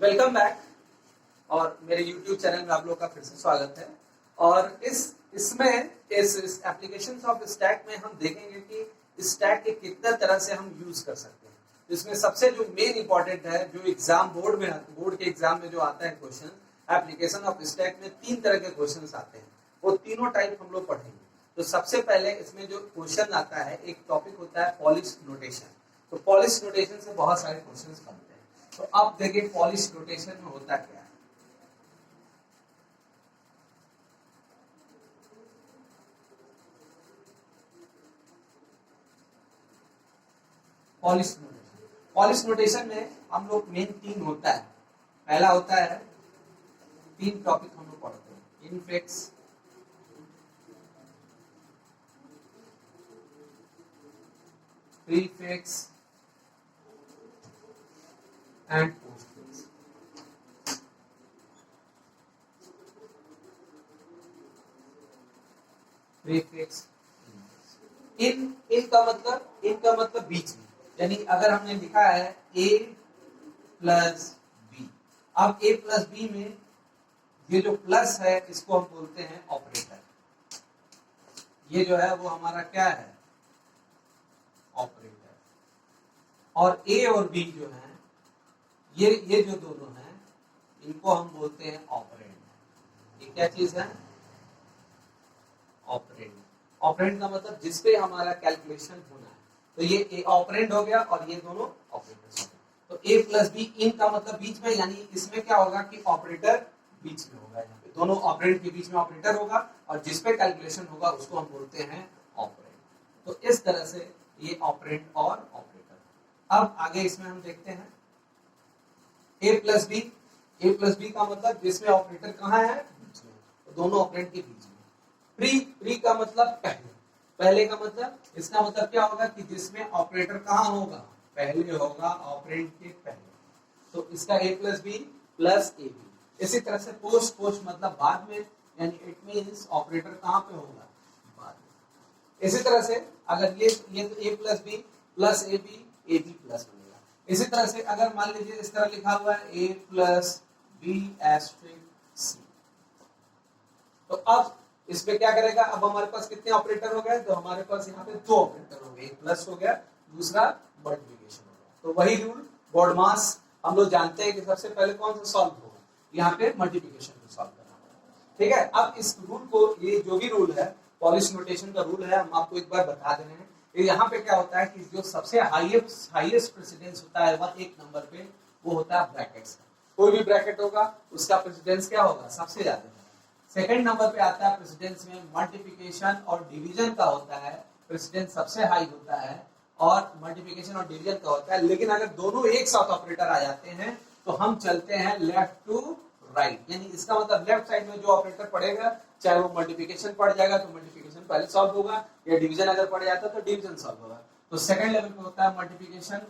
Welcome back. और मेरे YouTube channel में आप लोग का फिर से स्वागत है। और इस एप्लीकेशंस ऑफ स्टैक में हम देखेंगे कि स्टैक के कितना तरह से हम यूज कर सकते हैं। इसमें सबसे जो मेन इंपॉर्टेंट है, जो एग्जाम बोर्ड के एग्जाम में जो आता है क्वेश्चन, एप्लीकेशन ऑफ स्टैक में 3 तरह के क्वेश्चन आते हैं। वो तीनों टाइप हम लोग पढ़ेंगे। तो सबसे पहले इसमें जो क्वेश्चन आता है, एक टॉपिक होता है पॉलिश नोटेशन। तो पॉलिश नोटेशन से बहुत सारे क्वेश्चंस बनते हैं। तो अब देखिए पॉलिश नोटेशन में होता क्या है। पॉलिश नोटेशन में हम लोग मेन 3 होता है। पहला होता है 3 टॉपिक हम लोग पढ़ते हैं, infix, prefix and postfix. Prefix इनका मतलब बीच में, यानी अगर हमने लिखा है a प्लस बी, अब a प्लस बी में ये जो प्लस है इसको हम बोलते हैं ऑपरेटर। ये जो है वो हमारा क्या है, ऑपरेटर। और a और b जो है ये जो दोनों हैं इनको हम बोलते हैं ऑपरेंड। ये क्या चीज है, ऑपरेंड। ऑपरेंड का मतलब जिसपे हमारा कैलकुलेशन होना है। तो ये ऑपरेंड हो गया और ये दोनों ऑपरेटर्स हो गए। तो a प्लस बी इन का मतलब बीच में, यानी इसमें क्या होगा कि ऑपरेटर बीच में होगा। यहाँ पे दोनों ऑपरेंड के बीच में ऑपरेटर होगा और जिसपे कैलकुलेशन होगा उसको हम बोलते हैं ऑपरेंड। तो इस तरह से ये ऑपरेंड और ऑपरेटर। अब आगे इसमें हम देखते हैं a प्लस बी का मतलब जिसमें ऑपरेटर कहाँ है, बीच में। तो दोनों ऑपरेंड के बीच में। प्री का मतलब पहले का मतलब, इसका मतलब क्या होगा कि जिसमें ऑपरेटर कहाँ होगा, पहले होगा, ऑपरेंड के पहले। तो इसका a plus B plus A B. इसी तरह से पोस्ट मतलब बाद में, यानी इट मींस ऑपरेटर कहाँ पे होगा, बाद में। इसी तरह से अगर ये तो a plus B plus A B plus बनेगा। इसी तरह से अगर मान लीजिए इस तरह लिखा हुआ है a प्लस बी एस्ट्रिक सी, तो अब इसमें क्या करेगा, अब हमारे पास कितने ऑपरेटर हो गए, तो हमारे पास यहाँ पे 2 ऑपरेटर हो गए, एक प्लस हो गया, दूसरा मल्टीप्लिकेशन हो गया। तो वही रूल बॉडमास हम लोग जानते हैं कि सबसे पहले कौन सा सॉल्व होगा, यहाँ पे मल्टीप्लिकेशन को सॉल्व करना होगा। ठीक है, अब इस रूल को, ये जो भी रूल है, पॉलिश नोटेशन का रूल है, हम आपको एक बार बता दे रहे हैं। यहाँ पे क्या होता है कि जो सबसे हाईएस्ट प्रेसिडेंस होता है वह एक नंबर पे, वो होता है ब्रैकेट्स का। कोई भी ब्रैकेट होगा उसका प्रेसिडेंस क्या होगा, सबसे ज्यादा। सेकंड नंबर पे आता है प्रेसिडेंस में मल्टीप्लिकेशन और डिवीजन का होता है, प्रेसिडेंस सबसे हाई होता है और मल्टीप्लिकेशन और डिवीजन का होता है। लेकिन अगर दोनों एक साथ ऑपरेटर आ जाते हैं तो हम चलते हैं लेफ्ट टू राइट, यानी इसका मतलब लेफ्ट साइड में जो ऑपरेटर पड़ेगा, चाहे वो मल्टीप्लिकेशन पड़ जाएगा तो मल्टीप्लिकेशन पहले सॉल्व होगा, या डिवीजन अगर पड़ जाता तो डिवीजन सॉल्व होगा। तो सेकंड लेवल पे होता है मल्टीप्लिकेशन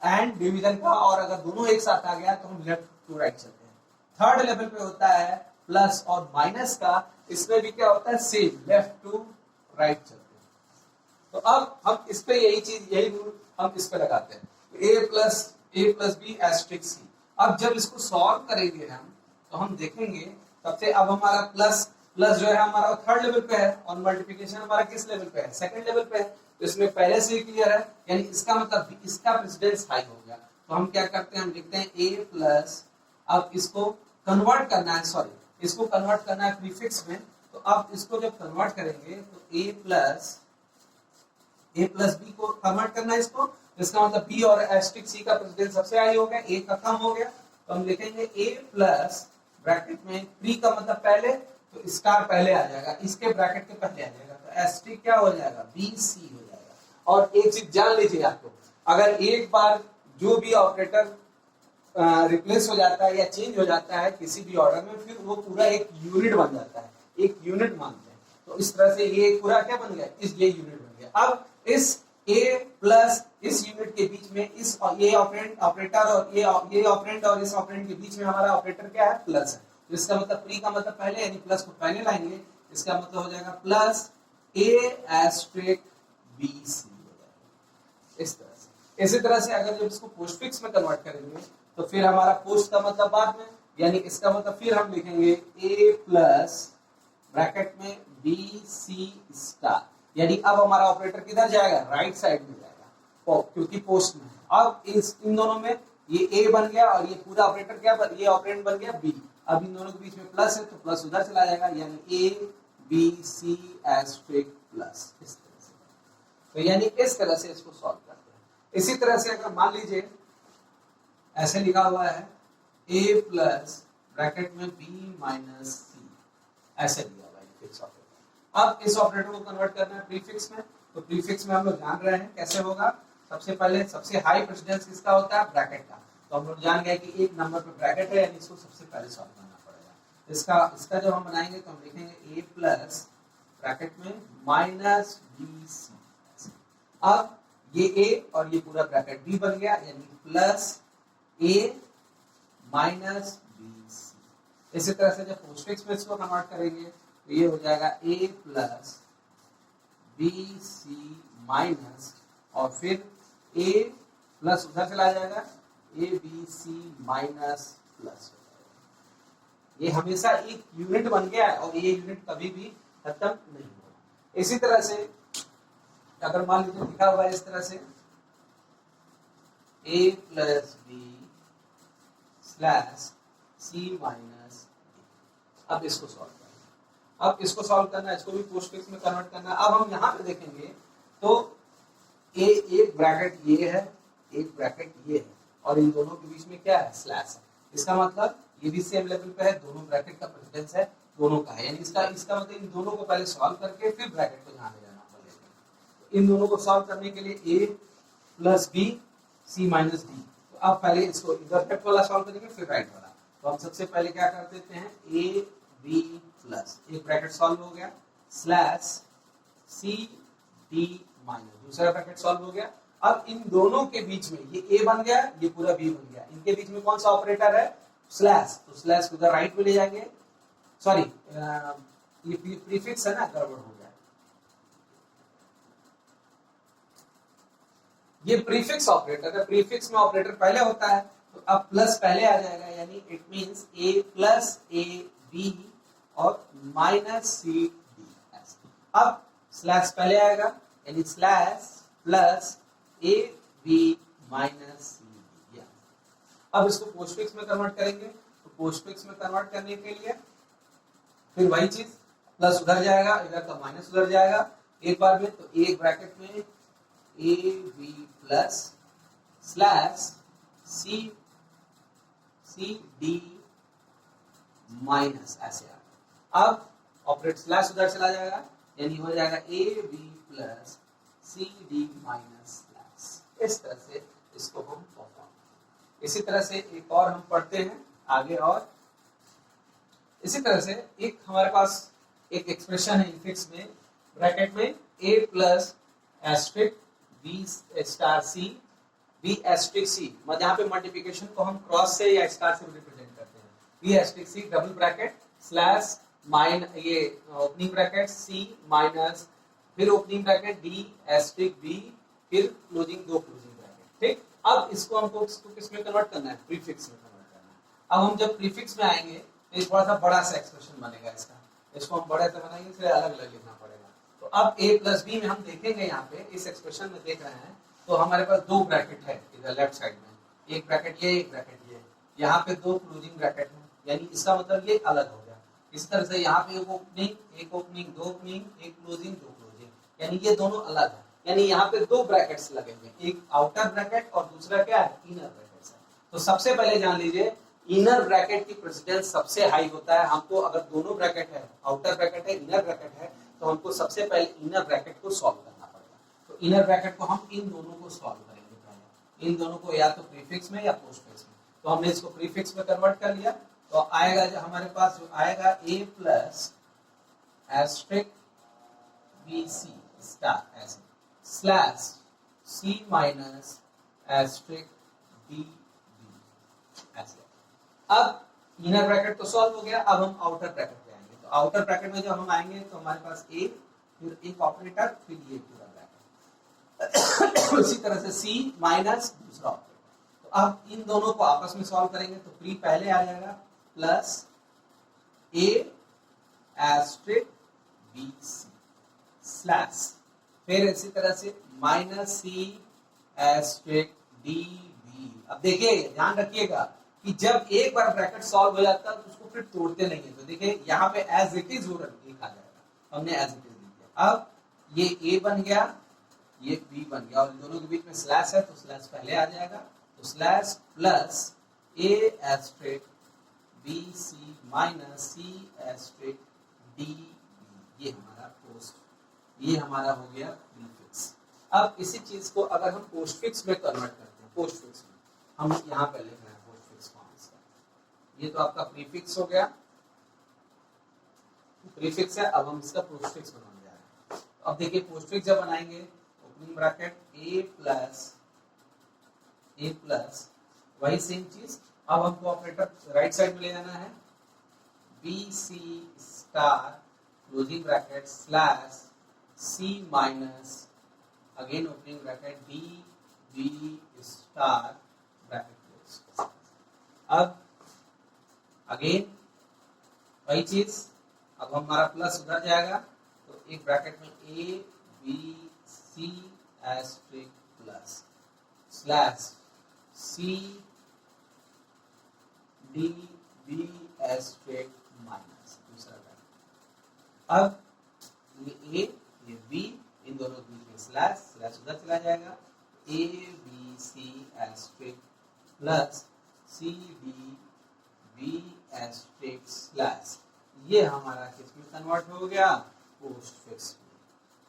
एंड डिवीजन का, और अगर दोनों एक साथ आ गया तो हम लेफ्ट टू राइट चलते हैं। थर्ड लेवल पे होता है प्लस और माइनस का, इसमें भी क्या होता है, सेम लेफ्ट टू राइट चलते हैं। तो अब हम इस पे यही रूल हम इस पे लगाते हैं, a प्लस बी एस्ट्रिक सी। अब जब इसको सॉल्व करेंगे हम तो हम देखेंगे सबसे, अब हमारा प्लस जो है हमारा थर्ड लेवल पे है और मल्टीप्लिकेशन हमारा किस लेवल पे है, सेकंड लेवल पे है। तो इसमें पहले से ही क्लियर है, यानी इसका मतलब इसका प्रेसिडेंस हाई हो गया। तो हम क्या करते हैं, हम लिखते हैं a प्लस, अब इसको कन्वर्ट करना है, इसको कन्वर्ट करना है प्रीफिक्स में। तो अब इसको जब कन्वर्ट करेंगे तो a प्लस बी को कन्वर्ट करना है इसको, इसका मतलब b और एस्ट्रिक c का प्रेसिडेंस सबसे हाई हो गया, a का कम हो गया। तो हम लिखेंगे a प्लस ब्रैकेट में प्री का मतलब पहले, तो स्टार पहले आ जाएगा, इसके ब्रैकेट के पहले आ जाएगा, तो एस्ट्रिक क्या हो जाएगा, bc हो जाएगा। और एक चीज जान लीजिए आपको, अगर एक बार जो भी ऑपरेटर रिप्लेस हो जाता है या चेंज हो जाता है किसी भी ऑर्डर में, फिर वो पूरा एक यूनिट बन जाता है, एक यूनिट मानते हैं। तो इस तरह से ये पूरा क्या बन गया, ये यूनिट बन गया। अब इस a प्लस इस यूनिट के बीच में इस ये ऑपरेटर और ये ऑपरेंड और इस ऑपरेंड के बीच में हमारा ऑपरेटर क्या है, प्लस है। तो इसका मतलब प्री का मतलब पहले, यानी प्लस को पहले लाएंगे, इसका मतलब हो जाएगा प्लस a एस्ट्रिक bc हो जाएगा। इस तरह से। इसी तरह से अगर जब इसको पोस्टफिक्स में कन्वर्ट करेंगे तो फिर हमारा पोस्ट का मतलब बाद में, यानी इसका मतलब फिर हम लिखेंगे ए प्लस ब्रैकेट में बी सी स्टार, यानी अब हमारा ऑपरेटर किधर जाएगा, राइट साइड में जाएगा क्योंकि पोस्ट में है। अब इन दोनों में ये ए बन गया और ये पूरा ऑपरेटर क्या ये ऑपरेंड बन गया बी। अब इन दोनों के बीच में प्लस है तो प्लस उधर चला जाएगा, यानी A B C asterisk plus, इस तरह से। तो यानी इस तरह से इसको सॉल्व करते हैं। इसी तरह से अगर मान लीजिए ऐसे लिखा हुआ है ए प्लस ब्रैकेट में बी माइनस सी, ऐसे दिया हुआ है फिक्स ऑपरेटर। अब इस ऑपरेटर को कन्वर्ट करना है प्रीफिक्स में, तो प्रीफिक्स में हम लोग जान रहे हैं कैसे होगा। सबसे पहले सबसे हाई प्रेसिडेंस किसका होता है, ब्रैकेट का। तो हम लोग जान गए कि एक नंबर पे ब्रैकेट है, यानी इसको सबसे पहले सॉल्व करना पड़ेगा। इसका जब हम बनाएंगे तो हम लिखेंगे ए प्लस ब्रैकेट में माइनस बी सी। अब ये ए और ये पूरा ब्रैकेट बी बन गया, यानी प्लस ए माइनस बी सी। इसी तरह से जब पोस्टफिक्स में इसको कन्वर्ट करेंगे तो ये हो जाएगा A plus B C minus और फिर ए प्लस उधर चला जाएगा A B C minus plus. ये हमेशा एक यूनिट बन गया है और ये यूनिट कभी भी खत्म नहीं होगा। इसी तरह से अगर मान लीजिए लिखा हुआ है इस तरह से A plus B slash C minus, अब इसको सॉल्व करना। अब इसको सॉल्व करना, इसको भी पोस्टफिक्स में कन्वर्ट करना। अब हम यहाँ पे देखेंगे तो एक ब्रैकेट ये है, एक ब्रैकेट ये है और इन दोनों के बीच में क्या है, स्लैश है। इसका मतलब ये भी सेम लेवल पे है, दोनों ब्रैकेट का प्रेसिडेंस है, दोनों का है, यानी इसका मतलब इन दोनों को पहले सॉल्व करके फिर ब्रैकेट को ध्यान में जाना पड़ेगा। तो इन दोनों को सॉल्व करने के लिए A plus B C minus D, तो अब पहले इसको इधर लेफ्ट वाला सॉल्व करेंगे फिर राइट वाला। तो हम सबसे पहले क्या कर देते हैं, ए बी प्लस एक ब्रैकेट सॉल्व हो गया स्लैश सी डी माइनस, दूसरा ब्रैकेट सॉल्व हो गया। अब इन दोनों के बीच में ये ए बन गया, ये पूरा बी बन गया, इनके बीच में कौन सा ऑपरेटर है, स्लैश, तो स्लैश को उधर राइट में ले जाएंगे। सॉरी ये प्रीफिक्स है ना, गड़बड़ हो गया, ये प्रीफिक्स ऑपरेटर है। प्रीफिक्स में ऑपरेटर पहले होता है तो अब प्लस पहले आ जाएगा, यानी it means A plus A B और माइनस सी डी। अब स्लैश पहले आएगा, यानी slash plus A B minus C D. अब इसको पोस्टफिक्स में कन्वर्ट करेंगे, तो पोस्टफिक्स में कन्वर्ट करने के लिए फिर वही चीज, प्लस उधर जाएगा, इधर का माइनस उधर जाएगा एक बार में। तो एक ब्रैकेट में A B plus slash C C D minus, ऐसे आएगा। अब ऑपरेट स्लैश उधर चला जाएगा, यानी हो जाएगा A B plus C D minus slash. इस तरह से इसको हम परफॉर्म। इसी तरह से एक और हम पढ़ते हैं आगे, और इसी तरह से एक हमारे पास एक एक्सप्रेशन है इनफिक्स में, ब्रैकेट में A plus asterisk B star C B asterisk C, मतलब यहाँ पे मल्टीप्लिकेशन को हम क्रॉस से या स्टार से रिप्रेजेंट करते हैं। B asterisk C double bracket slash minus, ये ओपनिंग ब्रैकेट सी माइनस फिर opening bracket D asterisk B फिर क्लोजिंग, दो क्लोजिंग ब्रैकेट। ठीक, अब इसको हमको किस में कन्वर्ट करना है, प्रीफिक्स में कन्वर्ट करना है। अब हम जब प्रीफिक्स में आएंगे तो ये थोड़ा सा बड़ा सा एक्सप्रेशन बनेगा इसका, इसको हम बड़े से बनाएंगे, इसलिए अलग अलग लिखना पड़ेगा। तो अब a प्लस बी में हम देखेंगे, यहाँ पे इस एक्सप्रेशन में देख रहे हैं तो हमारे पास दो ब्रैकेट है इधर लेफ्ट साइड में, एक ब्रैकेट ये, एक ब्रैकेट ये, यहाँ पे दो क्लोजिंग ब्रैकेट है, यानी इसका मतलब ये अलग हो गया। इस तरह से यहाँ पे एक ओपनिंग, दो ओपनिंग, एक क्लोजिंग, दो क्लोजिंग, यानी ये दोनों अलग है, यानी यहाँ पे दो ब्रैकेट्स लगे हुए, एक आउटर ब्रैकेट और दूसरा क्या है, इनर ब्रैकेट है। तो सबसे पहले जान लीजिए इनर ब्रैकेट की प्रेसिडेंस सबसे हाई होता है। हमको अगर दोनों ब्रैकेट है, आउटर ब्रैकेट है, इनर ब्रैकेट है, तो हमको सबसे पहले इनर ब्रैकेट को सॉल्व करना पड़ेगा। तो इनर ब्रैकेट को हम इन दोनों को सॉल्व करेंगे पहले, इन दोनों को या तो प्रीफिक्स में या पोस्टफिक्स में। तो हमने इसको प्रीफिक्स में कन्वर्ट कर लिया, तो आएगा जो हमारे पास जो आएगा A plus asterisk B C star ऐसे slash C minus asterisk D B ऐसे। अब इनर ब्रैकेट तो सॉल्व हो गया, अब हम आउटर ब्रैकेट पे आएंगे। तो आउटर ब्रैकेट में जब हम आएंगे तो हमारे पास ए फिर एक ऑपरेटर फिर ये पूरा ब्रैकेट, उसी तरह से सी माइनस दूसरा ऑपरेटर। तो अब इन दोनों को आपस में सॉल्व करेंगे तो प्री पहले आ जाएगा प्लस ए एस्ट्रिक बी सी स्लैश फिर इसी तरह से माइनस सी एस्ट्रिक डी बी। अब देखिए ध्यान रखिएगा कि जब एक बार ब्रैकेट सॉल्व हो जाता है तो उसको फिर तोड़ते नहीं है। तो देखिए यहाँ पे एज इट इज लिखा जाएगा, हमने एज इट इज लिख दिया। अब ये ए बन गया, ये बी बन गया और इन दोनों के बीच में स्लैश है तो स्लैश पहले आ जाएगा। तो स्लैश प्लस ए एस्ट्रिक बी सी माइनस सी एस्ट्रिक डी बी, ये हमारा पोस्ट, ये हमारा हो गया प्रीफिक्स। अब इसी चीज को अगर हम पोस्टफिक्स में कन्वर्ट करते हैं, पोस्टफिक्स में हम यहाँ पे लिख रहे हैं पोस्टफिक्स फॉर्म इसका, ये तो आपका प्रीफिक्स हो गया, प्रीफिक्स है। अब हम इसका पोस्टफिक्स बनाने जा रहे हैं। अब देखिए पोस्टफिक्स जब बनाएंगे ओपनिंग ब्रैकेट ए प्लस वही सेम चीज। अब हमको ऑपरेटर राइट साइड में ले जाना है, B C star closing bracket slash C minus again opening bracket D B star bracket close. अब अगेन वही चीज, अब हमारा प्लस उधर जाएगा तो एक ब्रैकेट में A B C asterisk plus slash C D B asterisk minus दूसरा ब्रैकेट। अब ये ए ये बी, इन दोनों के बीच में स्लैश, स्लैश उधर चला जाएगा, A B C asterisk plus C D B asterisk slash, ये हमारा किसमें कन्वर्ट हो गया, पोस्टफिक्स में।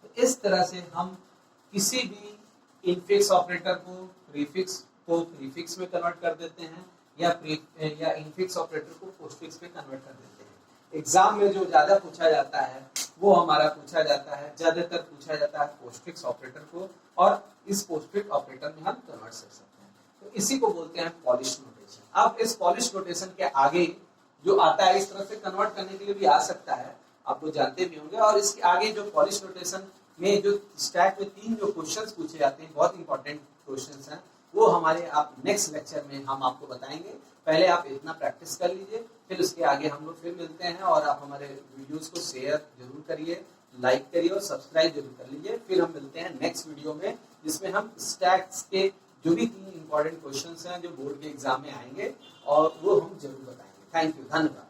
तो इस तरह से हम किसी भी इनफिक्स ऑपरेटर को प्रीफिक्स में कन्वर्ट कर देते हैं या इनफिक्स ऑपरेटर को पोस्टफिक्स में कन्वर्ट कर देते हैं। एग्जाम में जो ज्यादा पूछा जाता है वो हमारा पूछा जाता है, ज्यादातर पूछा जाता है पोस्टफिक्स ऑपरेटर को, और इस पोस्टफिक्स ऑपरेटर में हम कन्वर्ट कर सकते हैं। तो इसी को बोलते हैं पॉलिश नोटेशन। अब इस पॉलिश नोटेशन के आगे जो आता है इस तरह से कन्वर्ट करने के लिए भी आ सकता है, आप लोग जानते भी होंगे। और इसके आगे जो पॉलिश नोटेशन में जो स्टैक में 3 जो क्वेश्चंस पूछे जाते हैं, बहुत इंपॉर्टेंट क्वेश्चंस हैं, वो हमारे आप नेक्स्ट लेक्चर में हम आपको बताएंगे। पहले आप इतना प्रैक्टिस कर लीजिए, फिर उसके आगे हम लोग फिर मिलते हैं। और आप हमारे वीडियोस को शेयर जरूर करिए, लाइक करिए और सब्सक्राइब जरूर कर लीजिए। फिर हम मिलते हैं नेक्स्ट वीडियो में, जिसमें हम स्टैक्स के जो भी 3 इंपॉर्टेंट क्वेश्चंस हैं जो बोर्ड के एग्जाम में आएंगे और वो हम जरूर बताएंगे। थैंक यू, धन्यवाद।